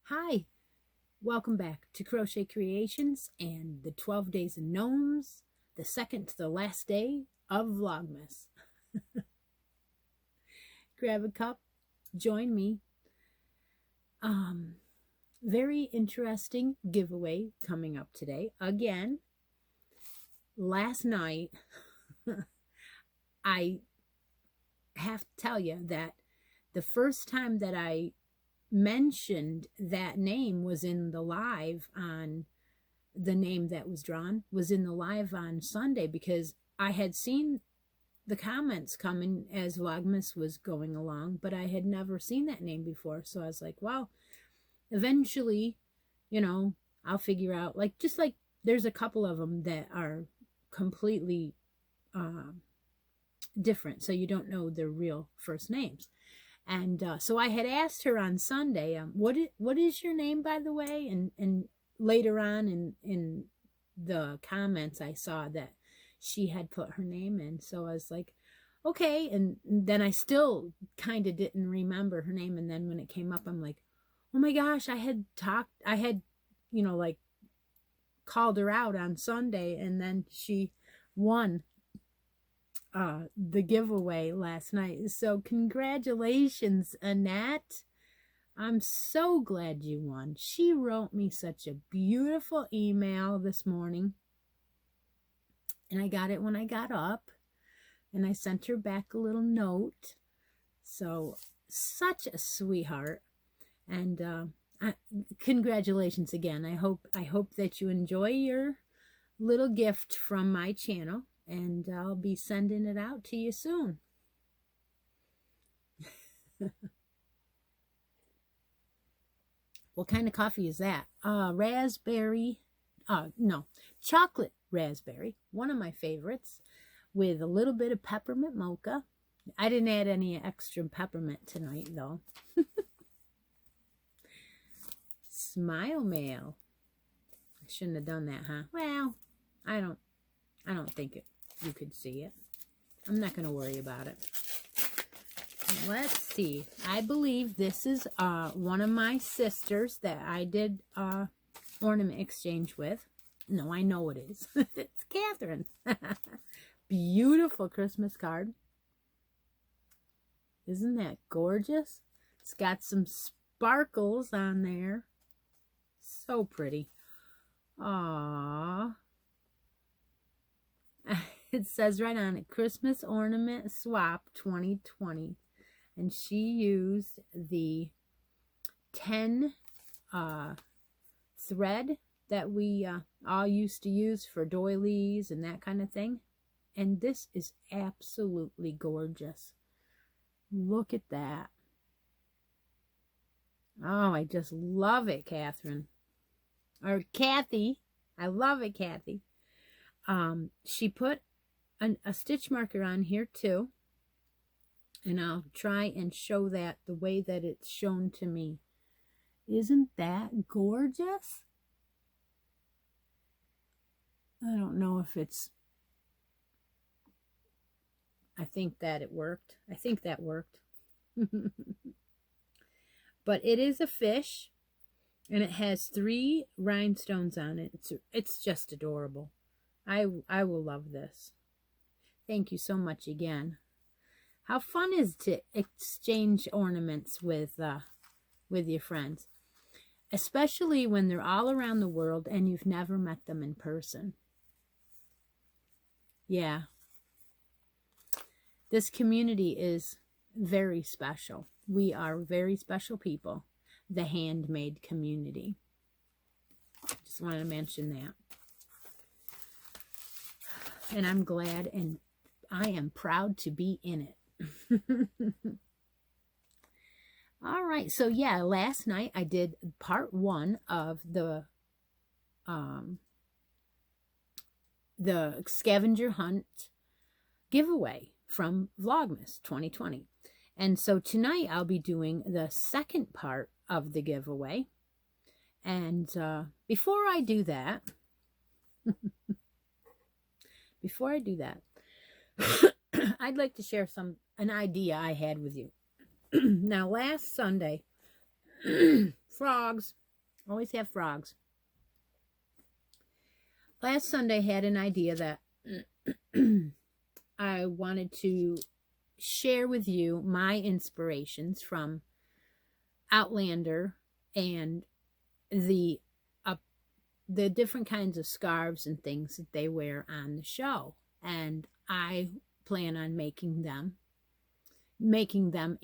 Hi, welcome back to Crochet Creations and the 12 Days of Gnomes, the second to the last day of Vlogmas. Grab a cup, join me. Very interesting giveaway coming up today. Again, last night, I have to tell you that the first time that I mentioned that name was in the live on the name that was drawn was in the live on Sunday, because I had seen the comments coming as Vlogmas was going along, but I had never seen that name before. So I was like, well, eventually, I'll figure out, just like there's a couple of them that are completely different, so you don't know their real first names. And so I had asked her on Sunday, what is your name, by the way? And later on in the comments, I saw that she had put her name in. So I was like, okay. And then I still kind of didn't remember her name. And then when it came up, I'm like, oh my gosh, I had called her out on Sunday, and then she won the giveaway last night. So congratulations, Annette. I'm so glad you won. She wrote me such a beautiful email this morning, and I got it when I got up, and I sent her back a little note. So such a sweetheart. And congratulations again. I hope that you enjoy your little gift from my channel, and I'll be sending it out to you soon. What kind of coffee is that? Raspberry, no, chocolate raspberry, one of my favorites, with a little bit of peppermint mocha. I didn't add any extra peppermint tonight, though. Smile mail. I shouldn't have done that, huh? Well, I don't think you could see it. I'm not going to worry about it. Let's see. I believe this is one of my sisters that I did ornament exchange with. No, I know it is. It's Catherine. Beautiful Christmas card. Isn't that gorgeous? It's got some sparkles on there. So pretty. Aww. It says right on it, Christmas Ornament Swap 2020. And she used the 10 thread that we all used to use for doilies and that kind of thing. And this is absolutely gorgeous. Look at that. Oh, I just love it, Catherine. Or Kathy. I love it, Kathy. She put a stitch marker on here too. And I'll try and show that the way that it's shown to me. Isn't that gorgeous? I don't know if it's... I think that it worked. I think that worked. But it is a fish, and it has 3 rhinestones on it. It's just adorable. I will love this. Thank you so much again. How fun is to exchange ornaments with your friends, especially when they're all around the world and you've never met them in person. Yeah. This community is very special. We are very special people. The handmade community. Just want to mention that. And I'm glad and I am proud to be in it. All right. So yeah, last night I did part 1 of the scavenger hunt giveaway from Vlogmas 2020. And so tonight I'll be doing the second part of the giveaway. And before I do that, I'd like to share an idea I had with you. Now, last Sunday, frogs, always have frogs. Last Sunday, I had an idea that I wanted to share with you my inspirations from Outlander and the different kinds of scarves and things that they wear on the show. And I plan on putting them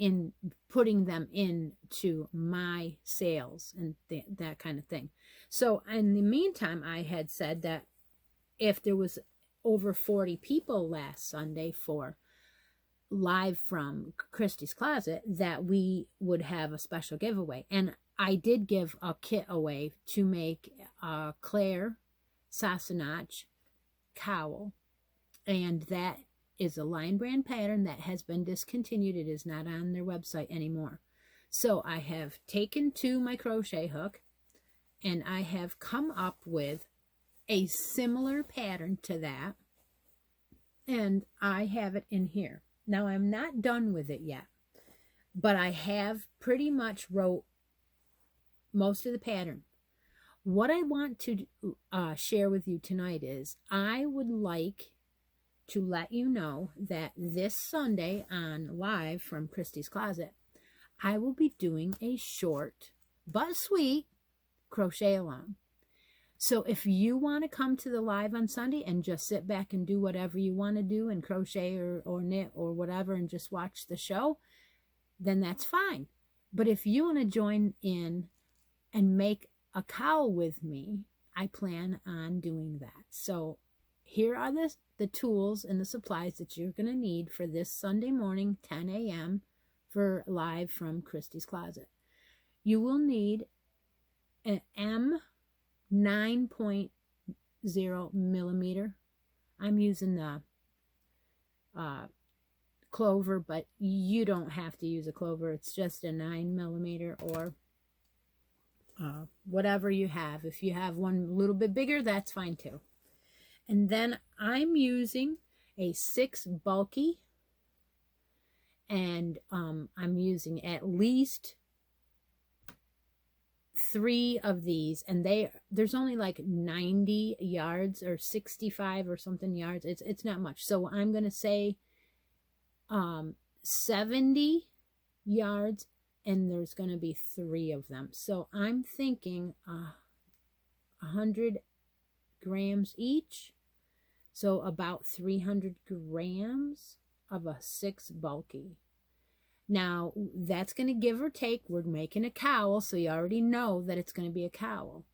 into my sales and that kind of thing. So in the meantime, I had said that if there was over 40 people last Sunday for live from Christy's Closet, that we would have a special giveaway. And I did give a kit away to make a Claire Sassenach cowl. And that is a line brand pattern that has been discontinued. It is not on their website anymore. So I have taken to my crochet hook and I have come up with a similar pattern to that. And I have it in here. Now I'm not done with it yet, but I have pretty much wrote most of the pattern. What I want to share with you tonight is I would like to let you know that this Sunday on Live from Christy's Closet, I will be doing a short but sweet crochet along. So if you want to come to the live on Sunday and just sit back and do whatever you want to do and crochet or knit or whatever and just watch the show, then that's fine. But if you want to join in and make a cowl with me, I plan on doing that. So here are the tools and the supplies that you're going to need for this Sunday morning, 10 a.m. for Live from Christy's Closet. You will need an M 9.0 millimeter. I'm using the clover, but you don't have to use a clover. It's just a 9 millimeter or whatever you have. If you have one a little bit bigger, that's fine too. And then I'm using a 6 bulky, and I'm using at least 3 of these, and there's only like 90 yards or 65 or something yards. It's not much. So I'm going to say 70 yards, and there's going to be 3 of them. So I'm thinking 100 grams each. So about 300 grams of a 6 bulky. Now, that's going to give or take. We're making a cowl, so you already know that it's going to be a cowl.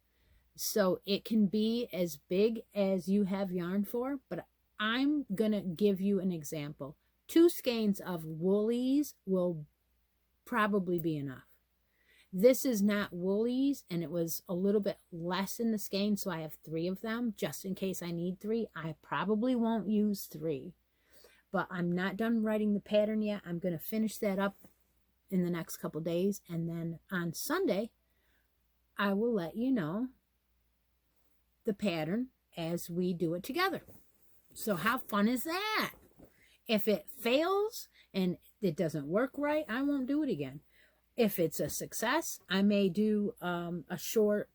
So it can be as big as you have yarn for, but I'm going to give you an example. 2 skeins of woolies will probably be enough. This is not woolies, and it was a little bit less in the skein, so I have 3 of them, just in case I need 3. I probably won't use 3. But I'm not done writing the pattern yet. I'm going to finish that up in the next couple days. And then on Sunday, I will let you know the pattern as we do it together. So how fun is that? If it fails and it doesn't work right, I won't do it again. If it's a success, I may do a short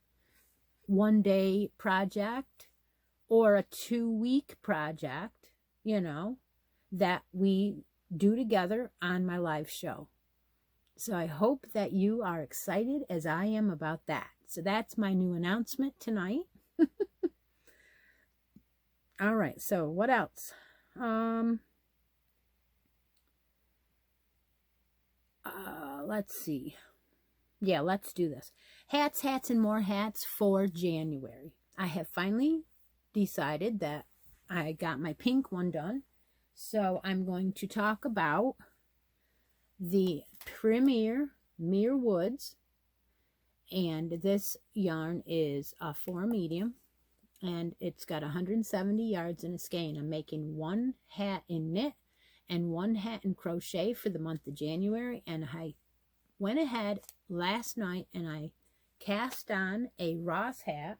one-day project or a 2-week project, you know, that we do together on my live show. So I hope that you are excited as I am about that. So that's my new announcement tonight. All right, so what else? Let's see. Yeah, let's do this. Hats, hats, and more hats for January. I have finally decided that I got my pink one done. So I'm going to talk about the Premier Mere Woods. And this yarn is a 4 medium. And it's got 170 yards in a skein. I'm making 1 hat in knit and 1 hat in crochet for the month of January. And I went ahead last night and I cast on a Ross hat.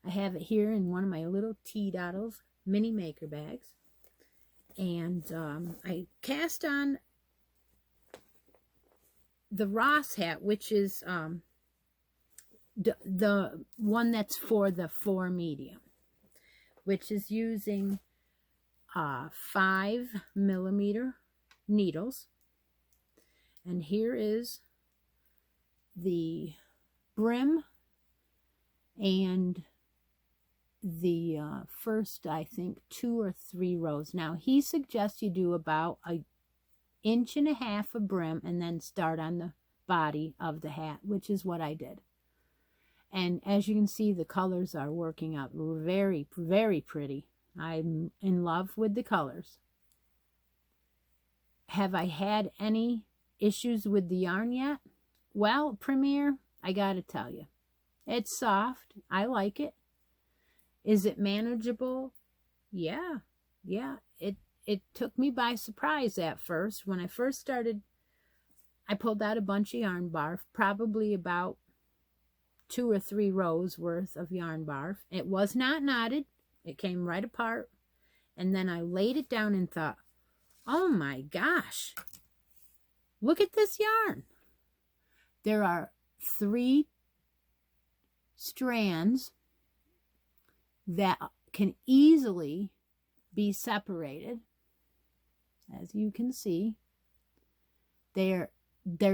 I have it here in one of my little Tea Doddles mini maker bags. And I cast on the Ross hat, which is the one that's for the 4 medium, which is using 5 millimeter needles. And here is the brim and the first, I think, 2 or 3 rows. Now, he suggests you do about 1.5 inches of brim and then start on the body of the hat, which is what I did. And as you can see, the colors are working out very, very pretty. I'm in love with the colors. Have I had any issues with the yarn yet? Well, Premier, I gotta tell you, it's soft. I like it. Is it manageable? Yeah. It took me by surprise at first. When I first started, I pulled out a bunch of yarn barf, probably about 2 or 3 rows worth of yarn barf. It was not knotted. It came right apart. And then I laid it down and thought, oh my gosh, look at this yarn. There are 3 strands that can easily be separated. As you can see, they're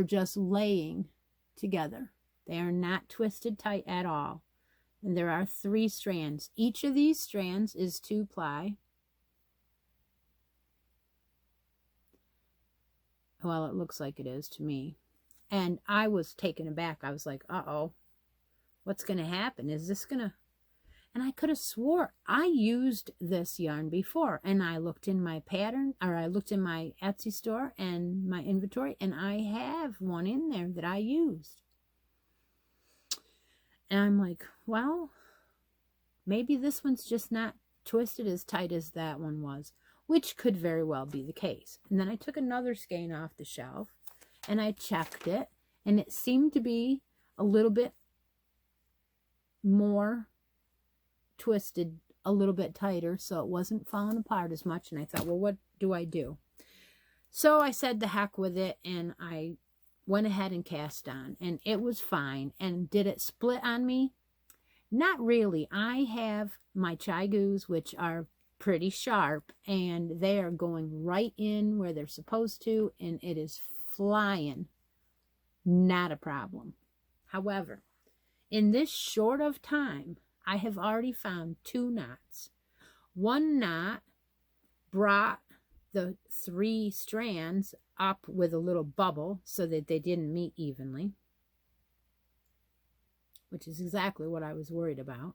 just laying together. They are not twisted tight at all. And there are 3 strands. Each of these strands is 2-ply. Well, it looks like it is to me. And I was taken aback. I was like, uh-oh, what's going to happen? Is this going to... And I could have swore I used this yarn before. And I looked in my pattern, or I looked in my Etsy store and my inventory, and I have one in there that I used. And I'm like, well, maybe this one's just not twisted as tight as that one was, which could very well be the case. And then I took another skein off the shelf and I checked it, and it seemed to be a little bit more twisted, a little bit tighter, so it wasn't falling apart as much. And I thought, well, what do I do? So I said the heck with it, and I went ahead and cast on, and it was fine. And did it split on me? Not really. I have my Chigoos, which are pretty sharp, and they are going right in where they're supposed to, and it is flying. Not a problem. However, in this short of time, I have already found 2 knots. One knot brought the 3 strands up with a little bubble so that they didn't meet evenly, which is exactly what I was worried about.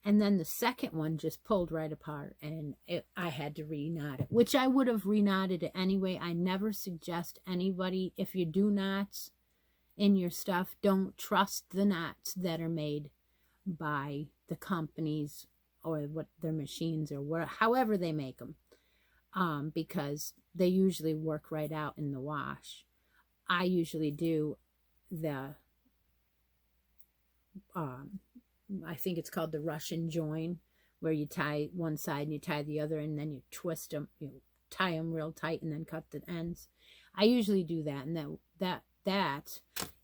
And then the second one just pulled right apart, and I had to re-knot it, which I would have re-knotted it anyway. I never suggest anybody, if you do knots in your stuff, don't trust the knots that are made by the companies or what their machines or however they make them, because they usually work right out in the wash. I usually do the I think it's called the Russian join, where you tie one side and you tie the other, and then you twist them, you tie them real tight and then cut the ends. I usually do that, and that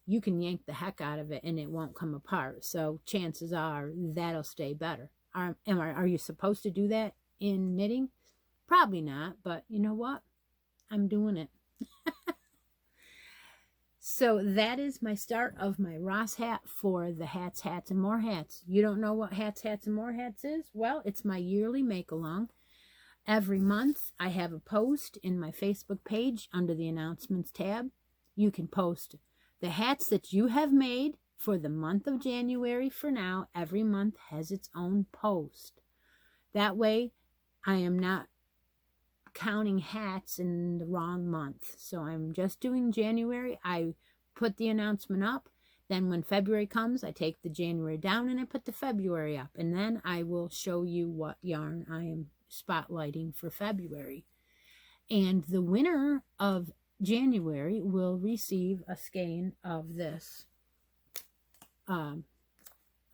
you can yank the heck out of it and it won't come apart. So chances are that'll stay better. Are you supposed to do that in knitting? Probably not, but you know what? I'm doing it. So that is my start of my Ross hat for the Hats, Hats, and More Hats. You don't know what Hats, Hats, and More Hats is? Well, it's my yearly make-along. Every month, I have a post in my Facebook page under the Announcements tab. You can post the hats that you have made for the month of January for now. Every month has its own post. That way, I am not counting hats in the wrong month. So I'm just doing January. I put the announcement up. Then when February comes, I take the January down and I put the February up. And then I will show you what yarn I am spotlighting for February. And the winner of January will receive a skein of this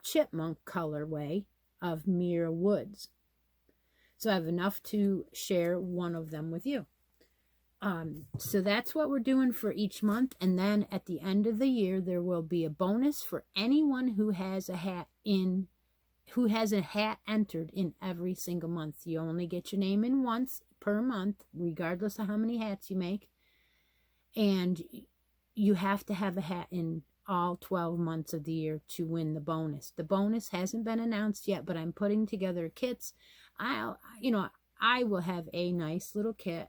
chipmunk colorway of Muir Woods. So I have enough to share one of them with you. So that's what we're doing for each month. And then at the end of the year, there will be a bonus for anyone who has a hat entered in every single month. You only get your name in once per month, regardless of how many hats you make. And you have to have a hat in all 12 months of the year to win the bonus. The bonus hasn't been announced yet, but I'm putting together kits. I will have a nice little kit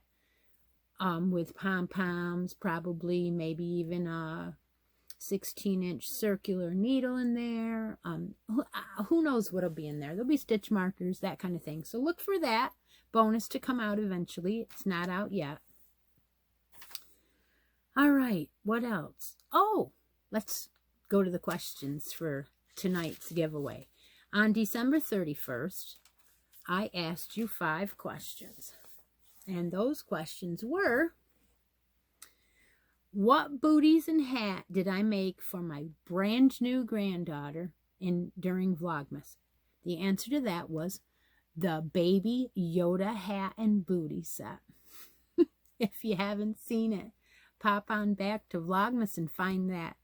with pom-poms, probably maybe even a 16-inch circular needle in there. Who knows what'll be in there. There'll be stitch markers, that kind of thing. So look for that bonus to come out eventually. It's not out yet. All right, what else? Oh, let's go to the questions for tonight's giveaway. On December 31st, I asked you 5 questions. And those questions were, what booties and hat did I make for my brand new granddaughter during Vlogmas? The answer to that was the Baby Yoda hat and booty set. If you haven't seen it, pop on back to Vlogmas and find that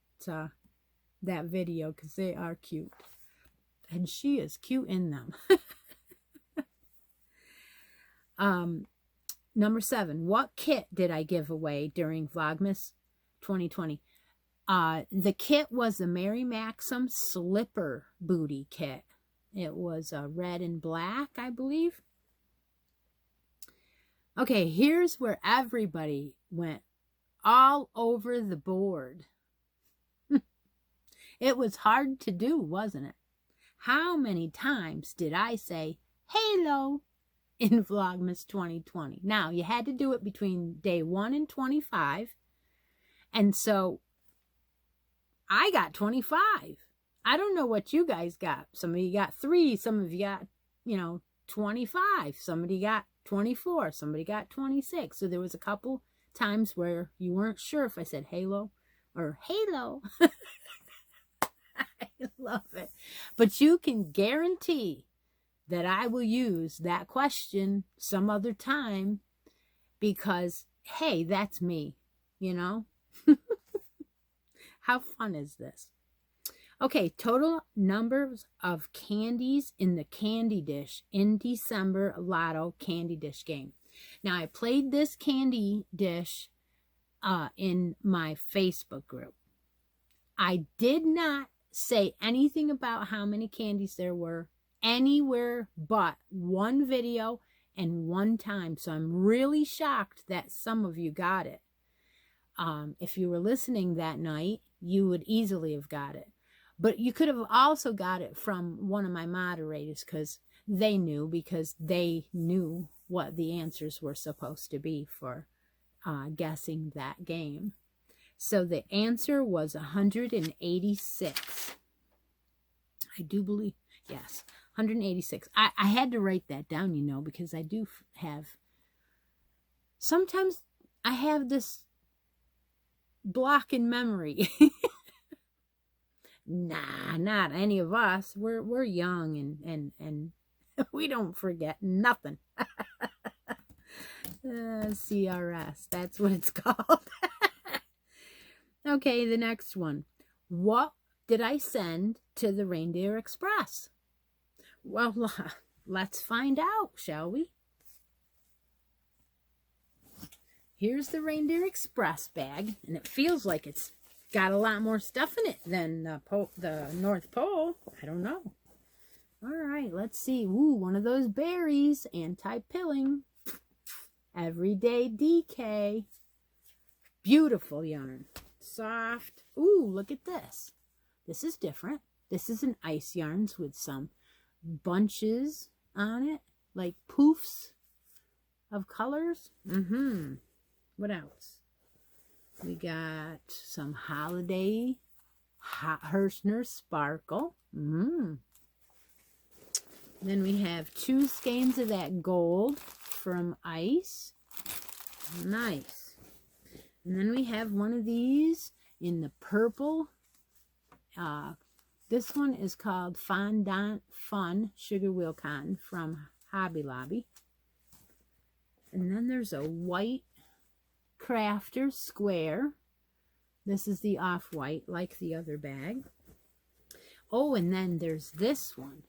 video, because they are cute. And she is cute in them. Number 7, what kit did I give away during Vlogmas 2020? The kit was the Mary Maxim slipper booty kit. It was red and black, I believe. Okay, here's where everybody went all over the board. It was hard to do, wasn't it? How many times did I say halo in Vlogmas 2020? Now, you had to do it between day 1 and 25. And so I got 25. I don't know what you guys got. Some of you got 3. Some of you got, 25. Somebody got 24. Somebody got 26. So there was a couple times where you weren't sure if I said halo or halo. I love it. But you can guarantee that I will use that question some other time because, hey, that's me, How fun is this? Okay, total numbers of candies in the candy dish in December Lotto candy dish game. Now, I played this candy dish in my Facebook group. I did not say anything about how many candies there were anywhere but one video and one time. So I'm really shocked that some of you got it. If you were listening that night, you would easily have got it. But you could have also got it from one of my moderators because they knew what the answers were supposed to be for guessing that game. So the answer was 186. I do believe, yes, 186. I had to write that down, because I do have, sometimes I have this block in memory. Nah, not any of us. We're young and we don't forget nothing. CRS, that's what it's called. Okay, the next one. What did I send to the Reindeer Express? Well, let's find out, shall we? Here's the Reindeer Express bag, and it feels like it's got a lot more stuff in it than the North Pole. I don't know. All right, let's see. Ooh, one of those berries, anti-pilling, everyday DK. Beautiful yarn, soft. Ooh, look at this. This is different. This is an ice yarns with some bunches on it, like poofs of colors. What else? We got some holiday Hirschner sparkle. Then we have 2 skeins of that gold from ice. Nice. And then we have one of these in the purple. This one is called Fondant Fun Sugar Wheel Cotton from Hobby Lobby. And then there's a white Crafter Square. This is the off-white, like the other bag. Oh, and then there's this one.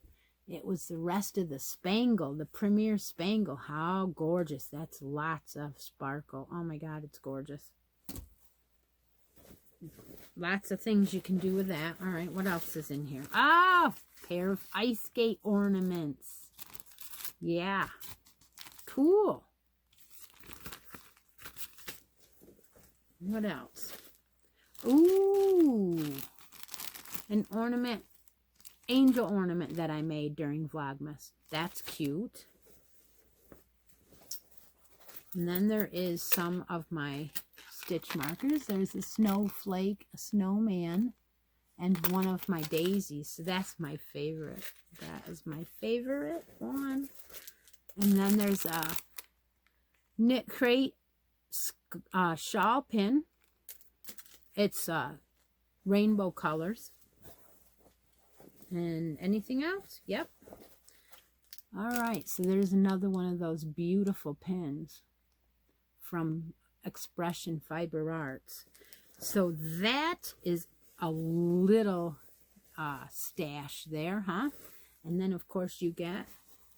It was the rest of the spangle, the Premier Spangle. How gorgeous. That's lots of sparkle. Oh my God, it's gorgeous. Lots of things you can do with that. All right, what else is in here? Oh, pair of ice skate ornaments. Yeah, cool. What else? Ooh, an ornament, angel ornament that I made during Vlogmas. That's cute. And then there is some of my stitch markers. There's a snowflake, a snowman, and one of my daisies. So that's my favorite. That is my favorite one. And then there's a knit crate shawl pin. It's rainbow colors. And anything else? Yep. All right, so there's another one of those beautiful pins from Expression Fiber Arts. So that is a little stash there, huh? And then, of course, you get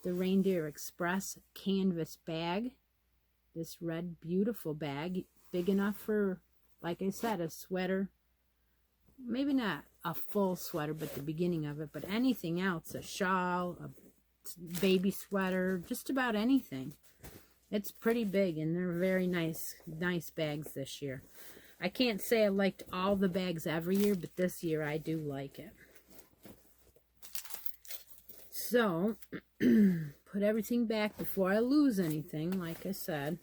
the Reindeer Express canvas bag. This red, beautiful bag, big enough for, like I said, a sweater. Maybe not a full sweater, but the beginning of it. But anything else, a shawl, a baby sweater, just about anything. It's pretty big, and they're very nice bags this year. I can't say I liked all the bags every year, but this year I do like it. So, put everything back before I lose anything, like I said.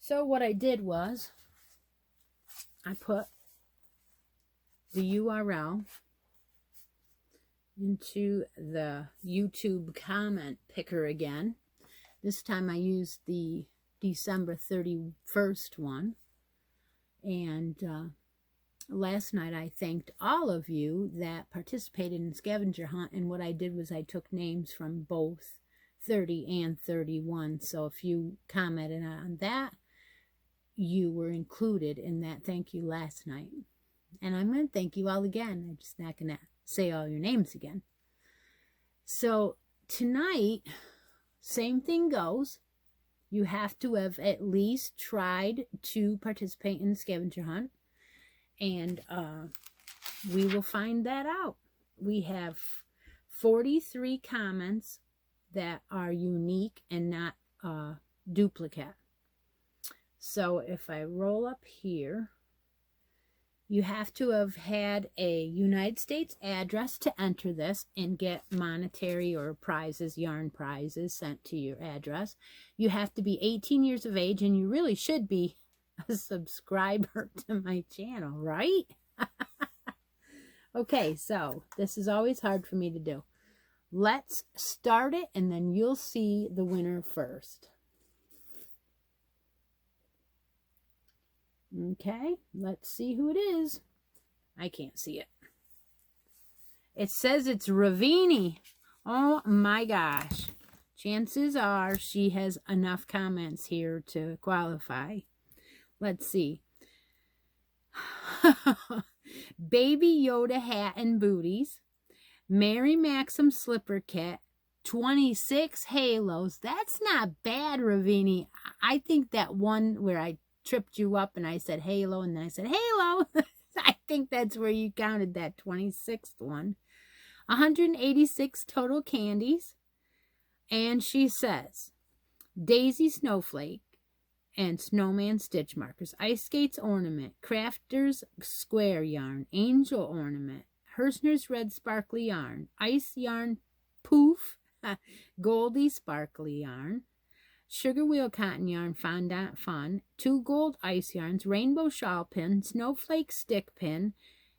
So what I did was, I put the URL into the YouTube comment picker again. This time I used the December 31st one. And last night I thanked all of you that participated in Scavenger Hunt. And what I did was I took names from both 30 and 31. So if you commented on that, you were included in that thank you last night. And I'm going to thank you all again. I'm just not going to say all your names again. So tonight, same thing goes. You have to have at least tried to participate in the scavenger hunt. And we will find that out. We have 43 comments that are unique and not duplicate. So if I roll up here, you have to have had a United States address to enter this and get monetary or prizes, yarn prizes sent to your address. You have to be 18 years of age, and you really should be a subscriber to my channel, right? Okay, so this is always hard for me to do. Let's start it, and then you'll see the winner first. Okay, let's see who it is. I can't see it. It says it's Ravini. Oh my gosh. Chances are she has enough comments here to qualify. Let's see. Baby Yoda hat and booties. Mary Maxim slipper kit. 26 halos. That's not bad, Ravini. I think that one where I tripped you up and I said halo and then I said halo. I think that's where you counted that 26th one. 186 total candies. And she says, Daisy Snowflake and Snowman Stitch Markers, Ice Skates Ornament, Crafter's Square Yarn, Angel Ornament, Hersner's Red Sparkly Yarn, Ice Yarn Poof, Goldie Sparkly Yarn, Sugar Wheel Cotton Yarn Fondant Fun, 2 gold ice yarns, Rainbow Shawl Pin, Snowflake Stick Pin,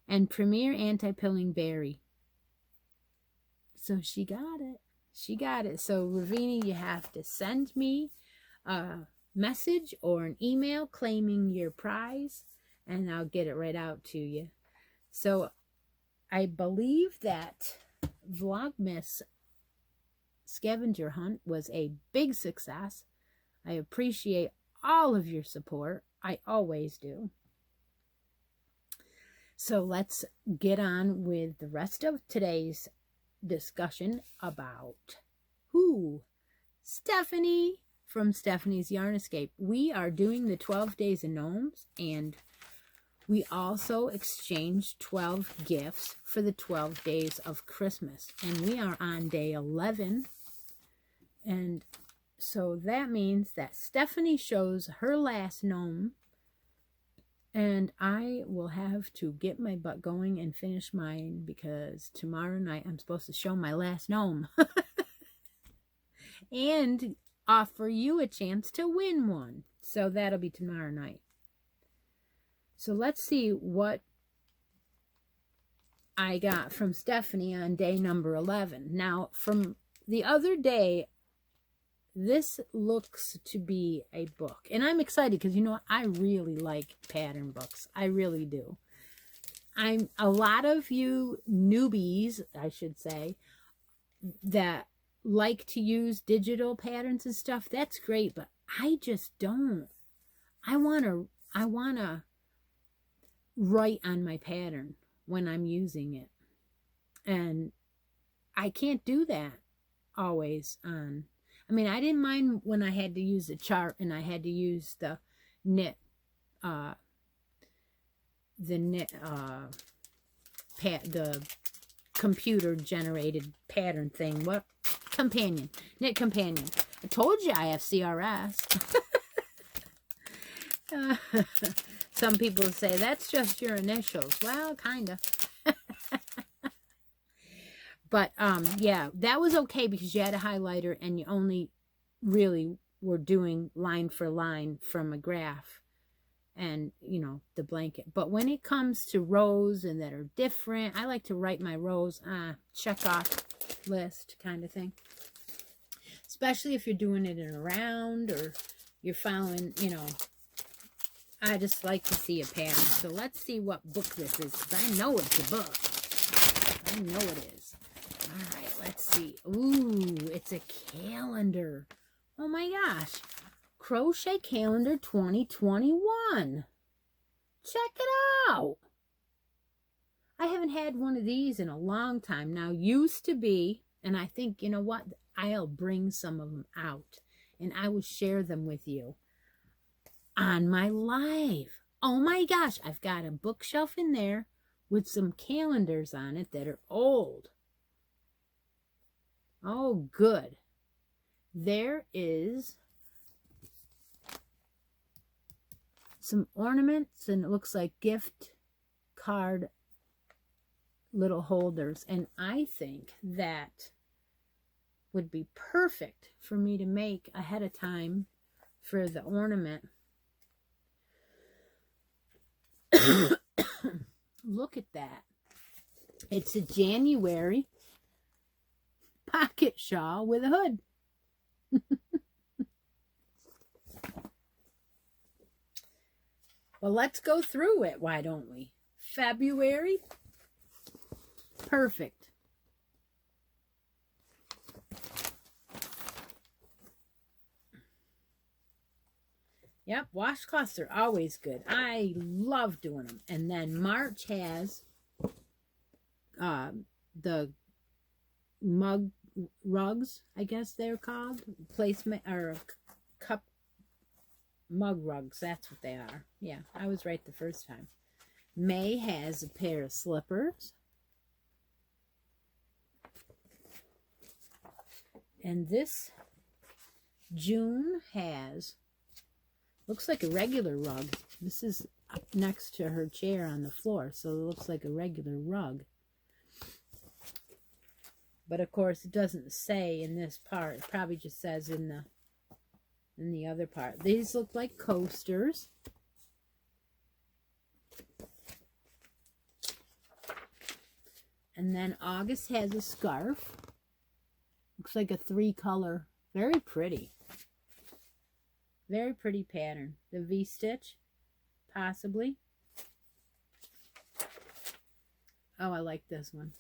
and Premier Anti-Pilling Berry. So she got it. She got it. So, Ravini, you have to send me a message or an email claiming your prize, and I'll get it right out to you. So, I believe that Vlogmas scavenger hunt was a big success. I appreciate all of your support. I always do. So, let's get on with the rest of today's discussion about who? Stephanie from Stephanie's Yarn Escape. We are doing the 12 days of gnomes, and we also exchanged 12 gifts for the 12 days of Christmas, and we are on day 11. And so that means that Stephanie shows her last gnome, and I will have to get my butt going and finish mine, because tomorrow night I'm supposed to show my last gnome. And offer you a chance to win one. So that'll be tomorrow night. So let's see what I got from Stephanie on day number 11. Now, from the other day, this looks to be a book. And I'm excited because, you know, I really like pattern books. I really do. A lot of you newbies, I should say, that like to use digital patterns and stuff, that's great, but I just don't. I want to write on my pattern when I'm using it. And I can't do that always on. I mean, I didn't mind when I had to use the chart and I had to use the computer generated pattern thing. What? Companion. Knit Companion. I told you I have CRS. Some people say, that's just your initials. Well, kind of. But, yeah, that was okay because you had a highlighter and you only really were doing line for line from a graph and, you know, the blanket. But when it comes to rows and that are different, I like to write my rows, check off list kind of thing. Especially if you're doing it in a round or you're following, you know, I just like to see a pattern. So let's see what book this is, because I know it's a book. I know it is. All right, let's see. Ooh, it's a calendar. Oh my gosh. Crochet Calendar 2021. Check it out. I haven't had one of these in a long time. Now, used to be, and I think, you know what? I'll bring some of them out and I will share them with you on my live. Oh my gosh, I've got a bookshelf in there with some calendars on it that are old. Oh, good. There is some ornaments, and it looks like gift card little holders. And I think that would be perfect for me to make ahead of time for the ornament. Look at that. It's a January pocket shawl with a hood. Well, let's go through it, why don't we? February. Perfect. Yep, washcloths are always good. I love doing them. And then March has the mug rugs, I guess they're called. Placement or cup mug rugs. That's what they are. Yeah, I was right the first time. May has a pair of slippers. And this June has, looks like a regular rug. This is next to her chair on the floor, so it looks like a regular rug. But of course, it doesn't say in this part. It probably just says in the other part. These look like coasters. And then August has a scarf. Looks like a 3-color. Very pretty. Very pretty pattern. The V-stitch, possibly. Oh, I like this one.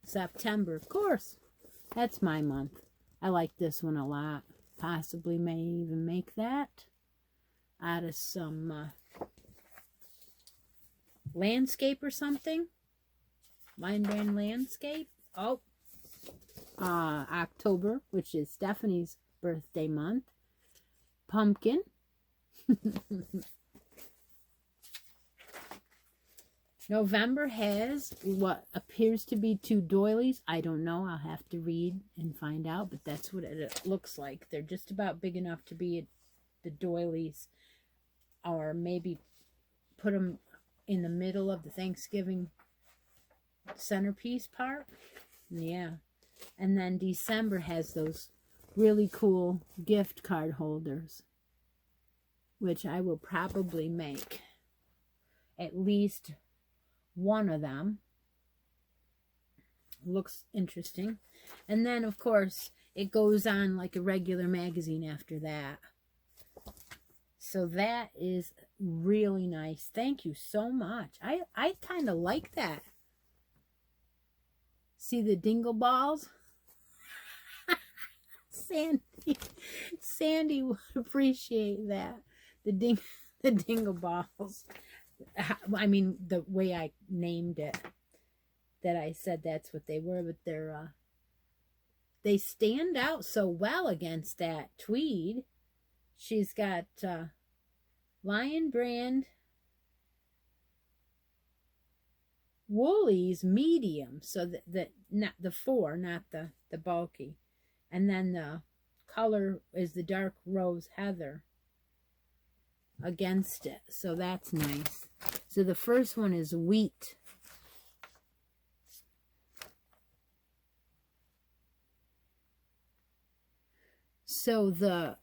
September, of course. That's my month. I like this one a lot. Possibly may even make that out of some landscape or something. Line Brand Landscape. Oh, October, which is Stephanie's birthday month. Pumpkin. November has what appears to be 2 doilies. I don't know. I'll have to read and find out, but that's what it looks like. They're just about big enough to be the doilies, or maybe put them in the middle of the Thanksgiving centerpiece part. Yeah. And then December has those really cool gift card holders, which I will probably make at least one of them. Looks interesting. And then, of course, it goes on like a regular magazine after that. So that is really nice. Thank you so much. I kind of like that. See the dingle balls? Sandy would appreciate that. The dingle balls. I mean, the way I named it, that I said that's what they were, but they stand out so well against that tweed. She's got Lion Brand Woolies medium, so that not the 4, not the bulky, and then the color is the dark rose heather against it, so that's nice. So the first one is wheat. So the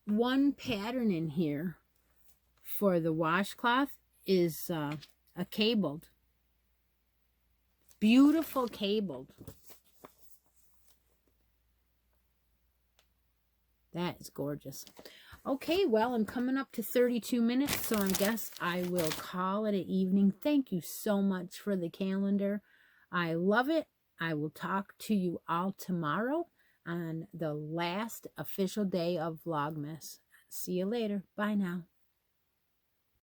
one pattern in here for the washcloth is a cabled, beautiful cabled. That is gorgeous. Okay, well, I'm coming up to 32 minutes, so I guess I will call it an evening. Thank you so much for the calendar. I love it. I will talk to you all tomorrow on the last official day of Vlogmas. See you later. Bye now.